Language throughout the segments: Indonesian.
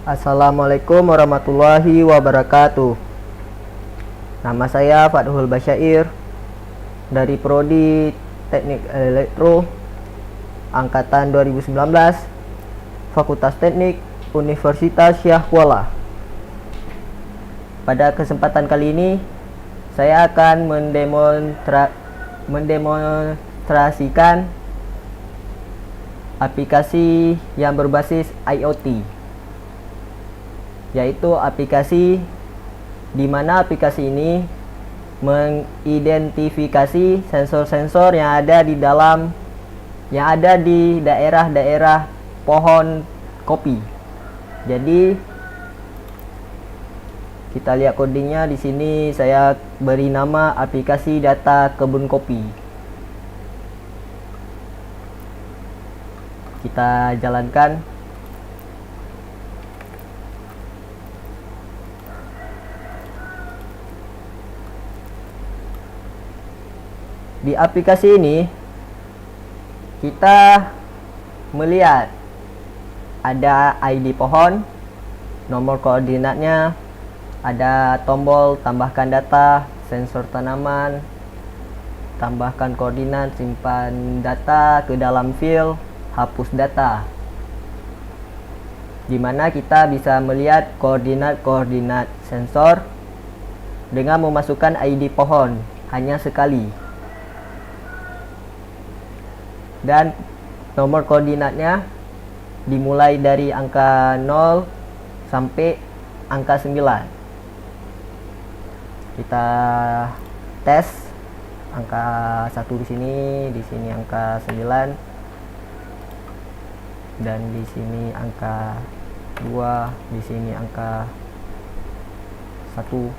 Assalamualaikum warahmatullahi wabarakatuh. Nama saya Fathul Basyair dari Prodi Teknik Elektro angkatan 2019, Fakultas Teknik Universitas Syah Kuala. Pada kesempatan kali ini saya akan mendemonstrasikan aplikasi yang berbasis IoT, yaitu aplikasi di mana aplikasi ini mengidentifikasi sensor-sensor yang ada di daerah-daerah pohon kopi. Jadi kita lihat codingnya di sini. Saya beri nama aplikasi data kebun kopi. Kita jalankan. Di aplikasi ini kita melihat ada ID pohon, nomor koordinatnya, ada tombol tambahkan data, sensor tanaman, tambahkan koordinat, simpan data ke dalam file, hapus data, dimana kita bisa melihat koordinat-koordinat sensor dengan memasukkan ID pohon hanya sekali, dan nomor koordinatnya dimulai dari angka 0 sampai angka 9. Kita tes angka 1 di sini angka 9, dan di sini angka 2, di sini angka 1,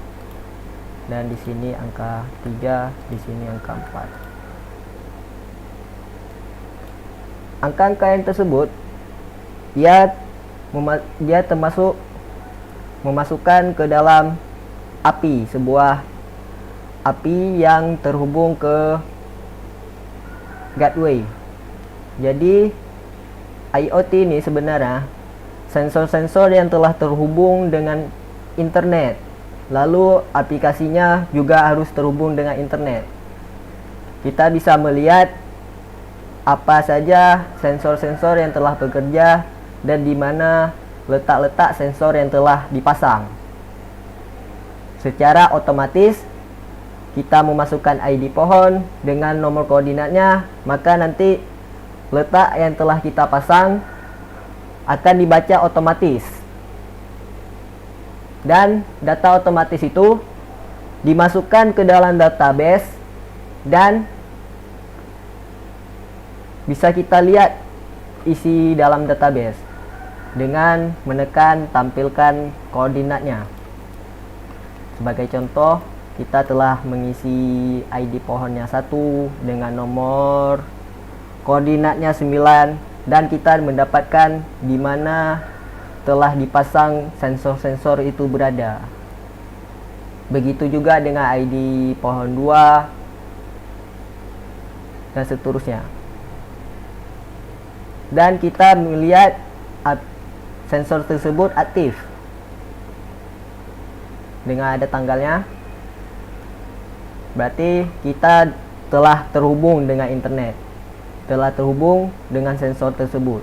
dan di sini angka 3, di sini angka 4. Angka-angka yang tersebut dia termasuk memasukkan ke dalam API, sebuah API yang terhubung ke gateway. Jadi IoT ini sebenarnya sensor-sensor yang telah terhubung dengan internet, lalu aplikasinya juga harus terhubung dengan internet. Kita bisa melihat apa saja sensor-sensor yang telah bekerja dan di mana letak-letak sensor yang telah dipasang. Secara otomatis kita memasukkan ID pohon dengan nomor koordinatnya, maka nanti letak yang telah kita pasang akan dibaca otomatis, dan data otomatis itu dimasukkan ke dalam database dan bisa kita lihat isi dalam database dengan menekan tampilkan koordinatnya. Sebagai contoh, kita telah mengisi ID pohonnya 1 dengan nomor koordinatnya 9, dan kita mendapatkan di mana telah dipasang sensor-sensor itu berada. Begitu juga dengan ID pohon 2 dan seterusnya. Dan kita melihat sensor tersebut aktif dengan ada tanggalnya, berarti kita telah terhubung dengan internet, telah terhubung dengan sensor tersebut.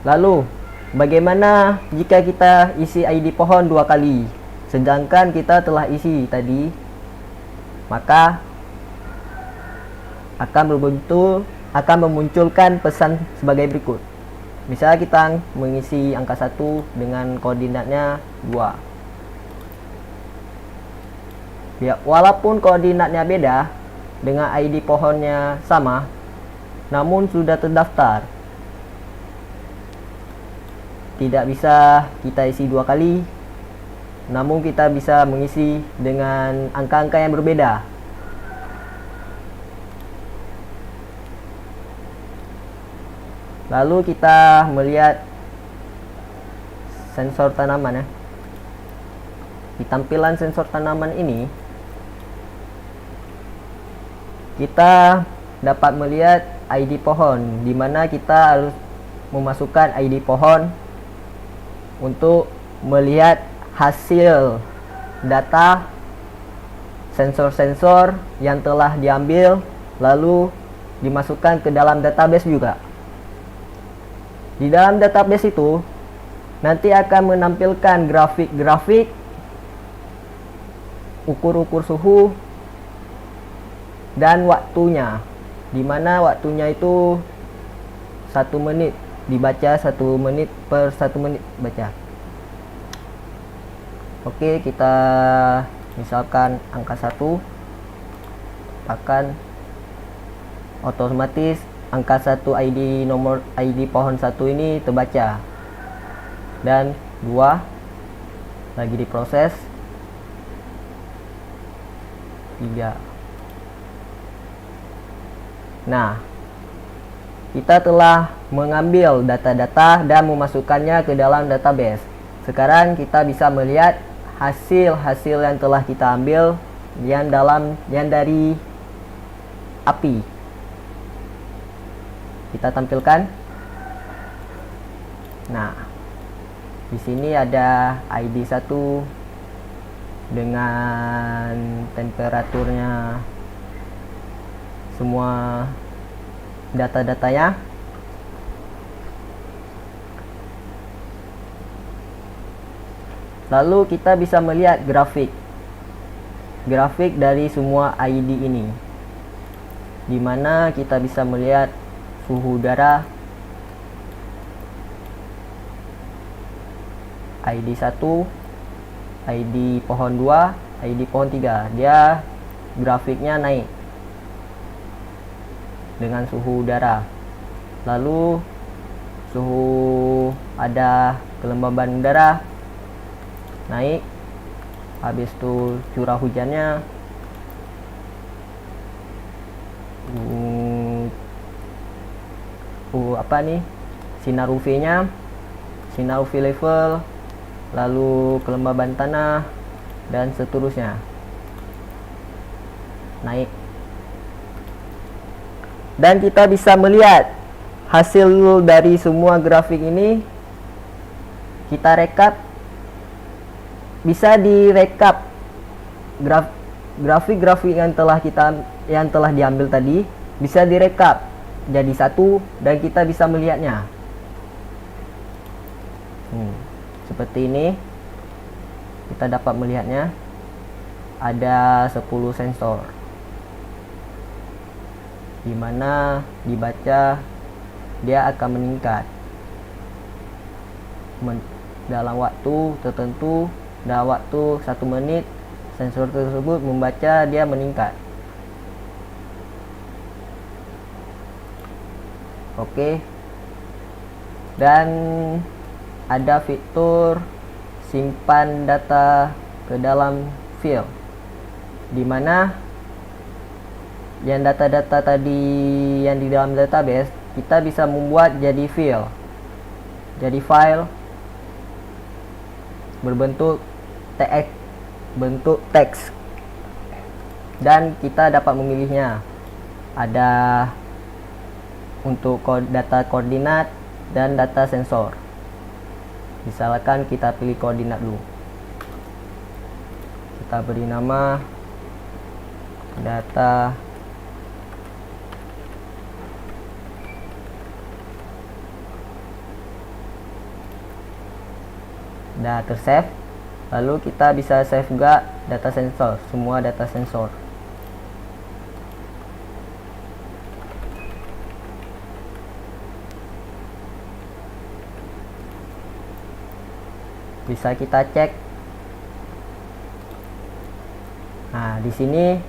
Lalu bagaimana jika kita isi ID pohon 2 kali sedangkan kita telah isi tadi? Maka akan memunculkan pesan sebagai berikut. Misalnya kita mengisi angka 1 dengan koordinatnya 2. Ya, walaupun koordinatnya beda dengan ID pohonnya sama, namun sudah terdaftar. Tidak bisa kita isi 2 kali, namun kita bisa mengisi dengan angka-angka yang berbeda. Lalu kita melihat sensor tanaman ya. Di tampilan sensor tanaman ini kita dapat melihat ID pohon, di mana kita harus memasukkan ID pohon untuk melihat hasil data sensor-sensor yang telah diambil lalu dimasukkan ke dalam database juga. Di dalam database itu nanti akan menampilkan grafik-grafik ukur-ukur suhu dan waktunya, dimana waktunya itu 1 menit dibaca, 1 menit per 1 menit baca. Oke, kita misalkan angka 1 akan otomatis angka 1 ID nomor ID pohon 1 ini terbaca, dan 2 lagi diproses, 3. Nah, kita telah mengambil data-data dan memasukkannya ke dalam database. Sekarang kita bisa melihat hasil-hasil yang telah kita ambil yang dari API. Kita tampilkan. Nah, di sini ada ID 1 dengan temperaturnya, semua data-datanya. Lalu kita bisa melihat grafik dari semua ID ini, dimana kita bisa melihat suhu udara ID 1, ID pohon 2, ID pohon 3. Dia grafiknya naik dengan suhu udara. Lalu suhu ada kelembaban udara naik, habis itu curah hujannya, sinar UV-nya, sinar UV level, lalu kelembaban tanah dan seterusnya naik. Dan kita bisa melihat hasil dari semua grafik ini. Kita rekap, bisa direkap grafik-grafik yang telah diambil tadi, bisa direkap jadi satu dan kita bisa melihatnya. Seperti ini kita dapat melihatnya. Ada 10 sensor, dimana dibaca dia akan meningkat dalam waktu tertentu. Dalam waktu 1 menit sensor tersebut membaca dia meningkat. Oke. Dan ada fitur simpan data ke dalam file, dimana yang data-data tadi yang di dalam database kita bisa membuat jadi file berbentuk teks, dan kita dapat memilihnya. Ada untuk data koordinat dan data sensor. Misalkan kita pilih koordinat dulu, kita beri nama data tersave. Lalu kita bisa save juga data sensor, semua data sensor. Bisa kita cek. Nah, di sini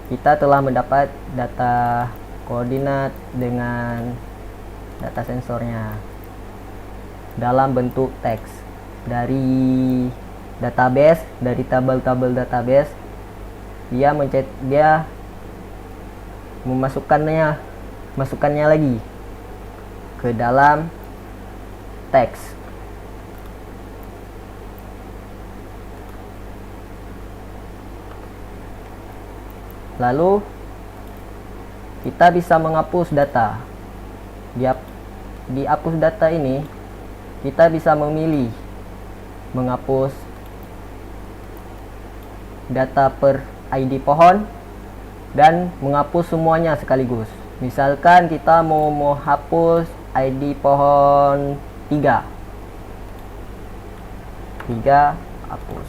kita telah mendapat data koordinat dengan data sensornya dalam bentuk teks dari database, dari tabel-tabel database. Dia masukkannya lagi ke dalam teks. Lalu kita bisa menghapus data. di hapus data ini kita bisa memilih menghapus data per ID pohon dan menghapus semuanya sekaligus. Misalkan kita mau hapus ID pohon 3 hapus,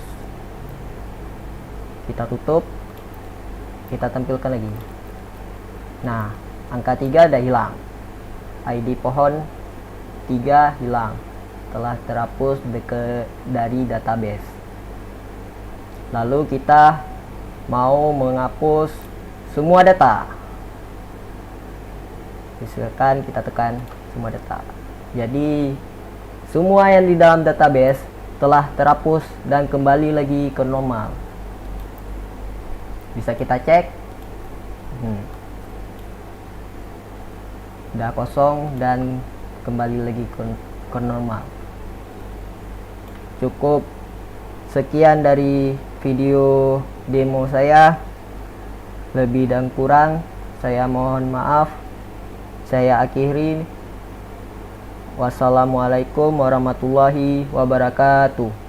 kita tutup, kita tampilkan lagi. Nah, angka 3 udah hilang, ID pohon 3 hilang, telah terhapus dari database. Lalu kita mau menghapus semua data, misalkan kita tekan semua data. Jadi semua yang di dalam database telah terhapus dan kembali lagi ke normal. Bisa kita cek, udah kosong dan kembali lagi ke normal. Cukup sekian dari video demo saya. Lebih dan kurang saya mohon maaf. Saya akhiri. Wassalamualaikum warahmatullahi wabarakatuh.